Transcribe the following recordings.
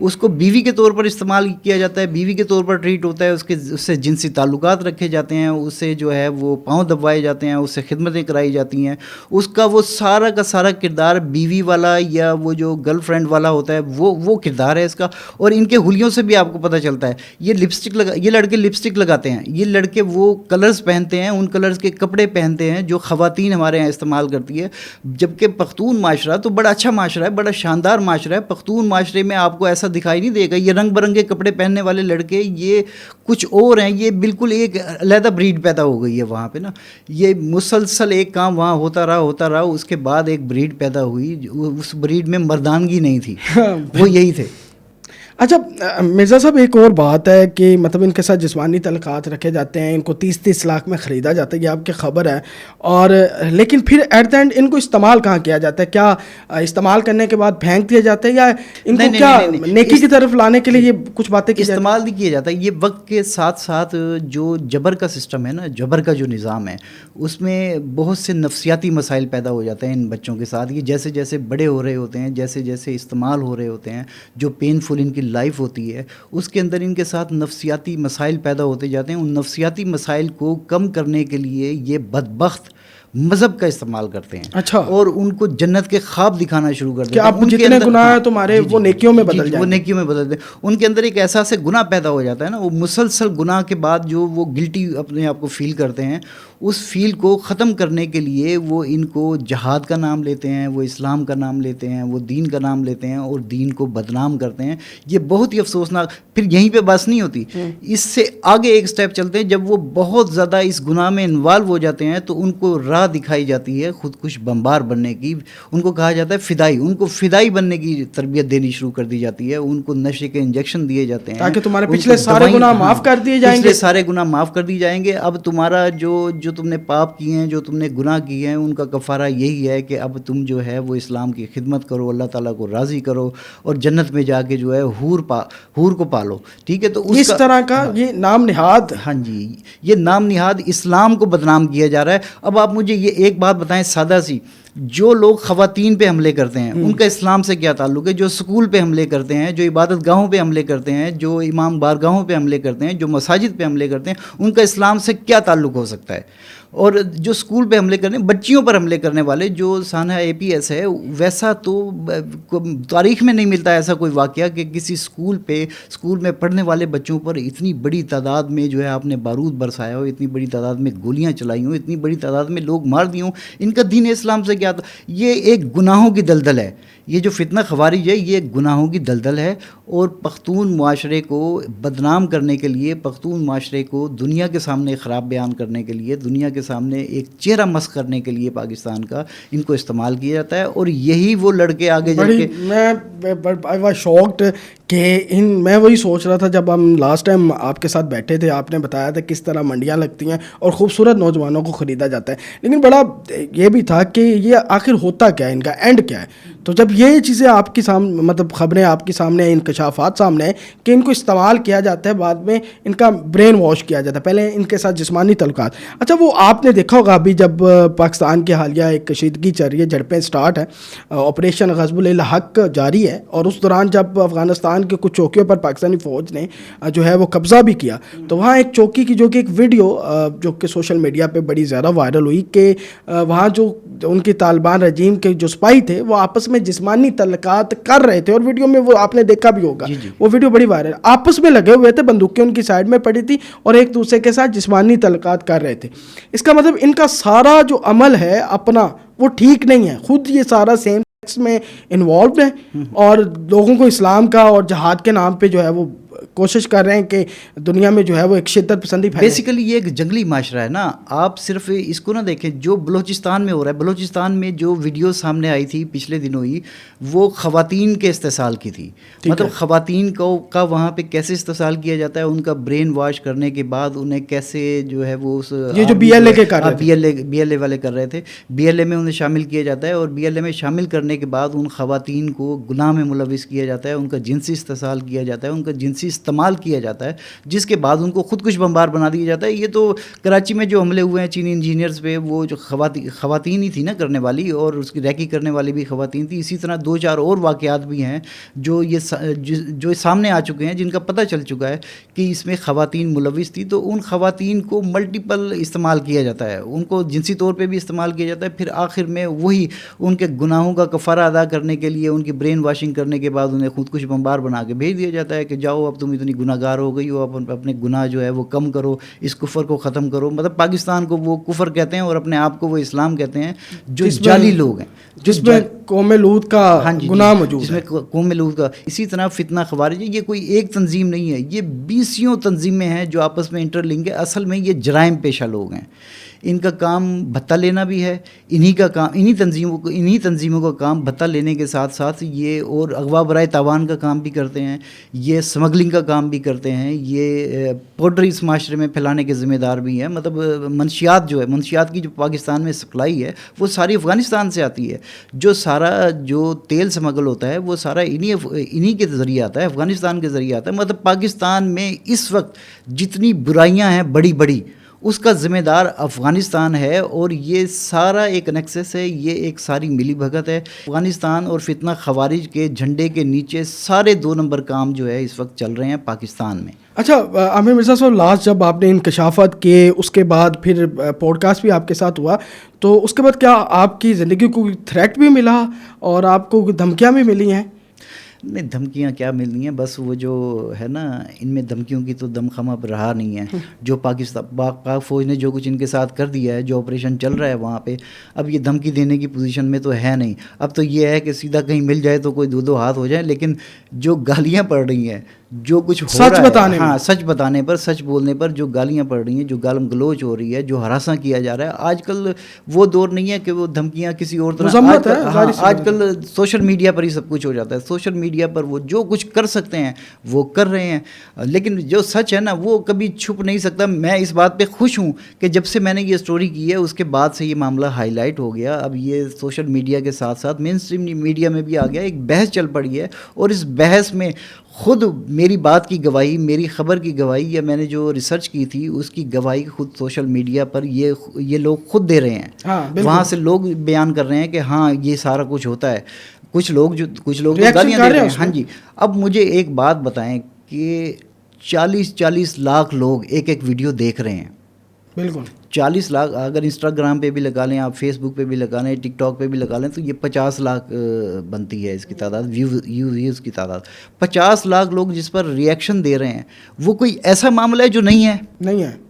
اس کو بیوی کے طور پر استعمال کیا جاتا ہے، بیوی کے طور پر ٹریٹ ہوتا ہے، اس سے جنسی تعلقات رکھے جاتے ہیں، اس سے جو ہے وہ پاؤں دبوائے جاتے ہیں، اس سے خدمتیں کرائی جاتی ہیں، اس کا وہ سارا کا سارا کردار بیوی والا یا وہ جو گرل فرینڈ والا ہوتا ہے وہ کردار ہے اس کا. اور ان کے حلیوں سے بھی آپ کو پتہ چلتا ہے. یہ لڑکے لپسٹک لگاتے ہیں، یہ لڑکے وہ کلرز پہنتے ہیں، ان کلرز کے کپڑے پہنتے ہیں جو خواتین ہمارے یہاں استعمال کرتی ہے. جبکہ پختون معاشرہ تو بڑا اچھا معاشرہ ہے، بڑا شاندار معاشرہ ہے. پختون معاشرے میں آپ کو ایسا دکھائی نہیں دے گا یہ رنگ برنگے کپڑے پہننے والے لڑکے یہ کچھ اور ہیں. یہ بالکل ایک علیحدہ بریڈ پیدا ہو گئی ہے وہاں پہ نا. یہ مسلسل ایک کام وہاں ہوتا رہا، اس کے بعد ایک بریڈ پیدا ہوئی. اس بریڈ میں مردانگی نہیں تھی، وہ یہی تھے. اچھا مرزا صاحب، ایک اور بات ہے کہ مطلب ان کے ساتھ جسمانی تعلقات رکھے جاتے ہیں، ان کو 30 لاکھ میں خریدا جاتا ہے، یہ آپ کی خبر ہے. اور لیکن پھر ایٹ دا اینڈ ان کو استعمال کہاں کیا جاتا ہے؟ کیا استعمال کرنے کے بعد پھینک دیا جاتا ہے یا ان کو کیا نیکی کی طرف لانے کے لیے یہ کچھ باتیں کی جاتی ہیں؟ استعمال نہیں کیا جاتا. یہ وقت کے ساتھ ساتھ جو جبر کا سسٹم ہے نا، جبر کا جو نظام ہے، اس میں بہت سے نفسیاتی مسائل پیدا ہو جاتے ہیں ان بچوں کے ساتھ. یہ جیسے جیسے بڑے ہو رہے ہوتے ہیں، جیسے جیسے استعمال ہو رہے ہوتے ہیں، جو پینفل ان کی لائف ہوتی ہے اس کے اندر ان کے ساتھ نفسیاتی مسائل پیدا ہوتے جاتے ہیں. ان نفسیاتی مسائل کو کم کرنے کے لیے یہ بدبخت مذہب کا استعمال کرتے ہیں. اچھا. اور ان کو جنت کے خواب دکھانا شروع کر دیتے ہیں کہ اب جتنے گناہ ہیں تمہارے وہ نیکیوں میں بدل جائیں، وہ نیکیوں میں بدل دیں. ان کے اندر ایک احساس گناہ پیدا ہو جاتا ہے نا. وہ مسلسل گناہ کے بعد جو وہ گلٹی اپنے آپ کو فیل کرتے ہیں، اس فیل کو ختم کرنے کے لیے وہ ان کو جہاد کا نام لیتے ہیں، وہ اسلام کا نام لیتے ہیں، وہ دین کا نام لیتے ہیں اور دین کو بدنام کرتے ہیں. یہ بہت ہی افسوسناک. پھر یہیں پہ بس نہیں ہوتی، اس سے آگے ایک سٹیپ چلتے ہیں. جب وہ بہت زیادہ اس گناہ میں انوالو ہو جاتے ہیں تو ان کو راہ دکھائی جاتی ہے خودکش بمبار بننے کی. ان کو کہا جاتا ہے فدائی. ان کو فدائی بننے کی تربیت دینی شروع کر دی جاتی ہے. ان کو نشے کے انجیکشن دیے جاتے ہیں تاکہ تمہارے پچھلے سارے گناہ معاف کر دیے جائیں گے. پچھلے سارے گناہ معاف کر دیے جائیں گے. اب تمہارا جو تم نے پاپ کیے ہیں، جو تم نے گناہ کیے ہیں، ان کا کفارہ یہی ہے کہ اب تم جو ہے وہ اسلام کی خدمت کرو، اللہ تعالیٰ کو راضی کرو اور جنت میں جا کے جو ہے حور کو پالو. ٹھیک ہے. تو اس طرح کا یہ نام نہاد، ہاں جی، یہ نام نہاد اسلام کو بدنام کیا جا رہا ہے. اب آپ مجھے یہ ایک بات بتائیں سادہ سی، جو لوگ خواتین پہ حملے کرتے ہیں ان کا اسلام سے کیا تعلق ہے؟ جو سکول پہ حملے کرتے ہیں، جو عبادت گاہوں پہ حملے کرتے ہیں، جو امام بارگاہوں پہ حملے کرتے ہیں، جو مساجد پہ حملے کرتے ہیں، ان کا اسلام سے کیا تعلق ہو سکتا ہے؟ اور جو سکول پہ حملے کرنے، بچیوں پر حملے کرنے والے جو سانحہ APS ہے، ویسا تو تاریخ میں نہیں ملتا ایسا کوئی واقعہ کہ کسی سکول میں پڑھنے والے بچوں پر اتنی بڑی تعداد میں جو ہے آپ نے بارود برسایا ہو، اتنی بڑی تعداد میں گولیاں چلائی ہوں، اتنی بڑی تعداد میں لوگ مار دیے ہوں. ان کا دین اسلام سے کیا تھا؟ یہ ایک گناہوں کی دلدل ہے. یہ جو فتنہ خوارج ہے یہ گناہوں کی دلدل ہے. اور پختون معاشرے کو بدنام کرنے کے لیے، پختون معاشرے کو دنیا کے سامنے خراب بیان کرنے کے لیے، دنیا کے سامنے ایک چہرہ مسخ کرنے کے لیے پاکستان کا ان کو استعمال کیا جاتا ہے. اور یہی وہ لڑکے آگے جا کے، میں شاکڈ کہ میں وہی سوچ رہا تھا جب ہم لاسٹ ٹائم آپ کے ساتھ بیٹھے تھے، آپ نے بتایا تھا کس طرح منڈیاں لگتی ہیں اور خوبصورت نوجوانوں کو خریدا جاتا ہے. لیکن بڑا یہ بھی تھا کہ یہ آخر ہوتا کیا ہے، ان کا اینڈ کیا ہے؟ تو جب یہ چیزیں آپ کی سامنے، مطلب خبریں آپ کے سامنے، انکشافات سامنے ہیں کہ ان کو استعمال کیا جاتا ہے، بعد میں ان کا برین واش کیا جاتا ہے، پہلے ان کے ساتھ جسمانی تعلقات. اچھا، وہ آپ نے دیکھا ہوگا ابھی جب پاکستان کی حالیہ ایک کشیدگی چل رہی ہے، جھڑپیں سٹارٹ ہیں، آپریشن غزب الحق جاری ہے، اور اس دوران جب افغانستان کے کچھ چوکیوں پر پاکستانی فوج نے جو ہے وہ قبضہ بھی کیا، تو وہاں ایک چوکی کی جو کہ ایک ویڈیو جو کہ سوشل میڈیا پہ بڑی زیادہ وائرل ہوئی کہ وہاں جو ان کی طالبان رجیم کے جو سپاہی تھے وہ آپس میں جسمانی تعلقات کر رہے تھے، اور ویڈیو میں وہ آپ نے دیکھا بھی ہوگا. وہ ویڈیو بڑی وائرل، آپس میں لگے ہوئے تھے، بندوقیں ان کی سائڈ میں پڑی تھی اور ایک دوسرے کے ساتھ جسمانی تعلقات کر رہے تھے. اس کا مطلب ان کا سارا جو عمل ہے اپنا وہ ٹھیک نہیں ہے. خود یہ سارا سیم سیکس میں انوالوڈ ہے اور لوگوں کو اسلام کا اور جہاد کے نام پہ جو ہے وہ کوشش کر رہے ہیں کہ دنیا میں جو ہے وہ ایک شدت پسندی پھیلے. بیسیکلی یہ ایک جنگلی معاشرہ ہے نا. آپ صرف اس کو نہ دیکھیں جو بلوچستان میں ہو رہا ہے. بلوچستان میں جو ویڈیو سامنے آئی تھی پچھلے دنوں ہی، وہ خواتین کے استحصال کی تھی. مطلب خواتین کا وہاں پہ کیسے استحصال کیا جاتا ہے، ان کا برین واش کرنے کے بعد انہیں کیسے جو ہے وہ یہ جو BLA کے کر رہے تھے، BLA والے کر رہے تھے، BLA میں انہیں شامل کیا جاتا ہے. اور BLA میں شامل کرنے ہونے کے بعد ان خواتین کو گناہ میں ملوث کیا جاتا ہے, ان کا جنسی استحصال کیا جاتا ہے, ان کا جنسی استعمال کیا جاتا ہے, جس کے بعد ان کو خودکش بمبار بنا دیا جاتا ہے. یہ تو کراچی میں جو حملے ہوئے ہیں چینی انجینئرز پہ, وہ جو خواتین ہی تھی نا کرنے والی, اور اس کی ریکی کرنے والی بھی خواتین تھی. اسی طرح 2-4 اور واقعات بھی ہیں جو سامنے آ چکے ہیں, جن کا پتہ چل چکا ہے کہ اس میں خواتین ملوث تھی. تو ان خواتین کو ملٹیپل استعمال کیا جاتا ہے, ان کو جنسی طور پہ بھی استعمال کیا جاتا ہے. پھر آخر میں وہی ان کے گناہوں کا کفارہ ادا کرنے کے لیے, ان کی برین واشنگ کرنے کے بعد انہیں خودکش بمبار بنا کے بھیج دیا جاتا ہے کہ جاؤ اب تم اتنی گناہ گار ہو گئی ہو, اب اپنے گناہ جو ہے وہ کم کرو, اس کفر کو ختم کرو. مطلب پاکستان کو وہ کفر کہتے ہیں اور اپنے آپ کو وہ اسلام کہتے ہیں, جو جعلی لوگ ہیں, جس میں قوم لوط کا گناہ موجود ہے, جس میں قوم لوط کا. اسی طرح فتنہ خوارج, یہ کوئی ایک تنظیم نہیں ہے, یہ 20 تنظیمیں ہیں جو آپس میں انٹر لنک ہے. اصل میں یہ جرائم پیشہ لوگ ہیں. ان کا کام بھتہ لینا بھی ہے, انہی تنظیموں کا کام بھتہ لینے کے ساتھ ساتھ یہ اور اغوا برائے تاوان کا کام بھی کرتے ہیں, یہ اسمگلنگ کا کام بھی کرتے ہیں, یہ پوڈری اس معاشرے میں پھیلانے کے ذمہ دار بھی ہیں. مطلب منشیات کی جو پاکستان میں سپلائی ہے وہ ساری افغانستان سے آتی ہے. جو تیل سمگل ہوتا ہے وہ سارا انہی کے ذریعے آتا ہے, افغانستان کے ذریعے آتا ہے. مطلب پاکستان میں اس وقت جتنی برائیاں ہیں بڑی اس کا ذمہ دار افغانستان ہے, اور یہ سارا ایک نیکسس ہے, یہ ایک ساری ملی بھگت ہے. افغانستان اور فتنہ خوارج کے جھنڈے کے نیچے سارے 2 نمبر کام جو ہے اس وقت چل رہے ہیں پاکستان میں. اچھا عامر مرزا صاحب, لاسٹ جب آپ نے انکشافات کیے اس کے بعد پھر پوڈ کاسٹ بھی آپ کے ساتھ ہوا, تو اس کے بعد کیا آپ کی زندگی کو تھریٹ بھی ملا اور آپ کو دھمکیاں بھی ملی ہیں؟ نہیں, دھمکیاں کیا ملنی ہیں, بس وہ جو ہے نا, ان میں دھمکیوں کی تو دم خم اب رہا نہیں ہے. جو پاک فوج نے جو کچھ ان کے ساتھ کر دیا ہے, جو آپریشن چل رہا ہے وہاں پہ, اب یہ دھمکی دینے کی پوزیشن میں تو ہے نہیں. اب تو یہ ہے کہ سیدھا کہیں مل جائے تو کوئی 2 ہاتھ ہو جائیں. لیکن جو گالیاں پڑ رہی ہیں, جو کچھ ہو سچ رہا ہے, ہاں سچ بتانے پر, سچ بولنے پر جو گالیاں پڑ رہی ہیں, جو گالم گلوچ ہو رہی ہے, جو ہراساں کیا جا رہا ہے, آج کل وہ دور نہیں ہے کہ وہ دھمکیاں کسی اور طرح. آج کل سوشل میڈیا پر ہی سب کچھ ہو جاتا ہے. سوشل میڈیا پر وہ جو کچھ کر سکتے ہیں وہ کر رہے ہیں. لیکن جو سچ ہے نا وہ کبھی چھپ نہیں سکتا. میں اس بات پہ خوش ہوں کہ جب سے میں نے یہ سٹوری کی ہے اس کے بعد سے یہ معاملہ ہائی لائٹ ہو گیا. اب یہ سوشل میڈیا کے ساتھ ساتھ مین اسٹریم میڈیا میں بھی آ گیا, ایک بحث چل پڑی ہے, اور اس بحث میں خود میری بات کی گواہی, میری خبر کی گواہی, یا میں نے جو ریسرچ کی تھی اس کی گواہی خود سوشل میڈیا پر یہ لوگ خود دے رہے ہیں. وہاں سے لوگ بیان کر رہے ہیں کہ ہاں یہ سارا کچھ ہوتا ہے. کچھ لوگ گالیاں دے رہے ہیں. ہاں جی. اب مجھے ایک بات بتائیں کہ 40 لاکھ لوگ ایک ویڈیو دیکھ رہے ہیں. بالکل 40 لاکھ, اگر انسٹاگرام پہ بھی لگا لیں, آپ فیس بک پہ بھی لگا لیں, ٹک ٹاک پہ بھی لگا لیں, تو یہ 50 لاکھ بنتی ہے اس کی تعداد, ویوز کی تعداد. 50 لاکھ لوگ جس پر ریئیکشن دے رہے ہیں, وہ کوئی ایسا معاملہ ہے جو نہیں ہے.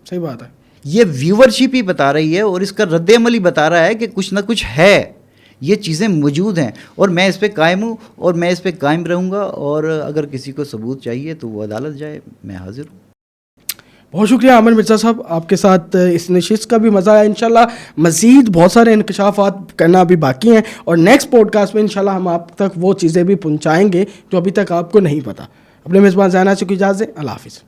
صحیح بات ہے. یہ ویورشپ ہی بتا رہی ہے, اور اس کا رد عمل ہی بتا رہا ہے کہ کچھ نہ کچھ ہے, یہ چیزیں موجود ہیں, اور میں اس پہ قائم ہوں, اور میں اس پہ قائم رہوں گا. اور اگر کسی کو ثبوت چاہیے تو وہ عدالت جائے, میں حاضر ہوں. بہت شکریہ عامر مرزا صاحب, آپ کے ساتھ اس نشست کا بھی مزہ آیا. انشاءاللہ مزید بہت سارے انکشافات کرنا ابھی باقی ہیں, اور نیکسٹ پوڈ کاسٹ میں انشاءاللہ ہم آپ تک وہ چیزیں بھی پہنچائیں گے جو ابھی تک آپ کو نہیں پتہ. اپنے میزبان زینہ سے کو اجازت دیں. اللہ حافظ.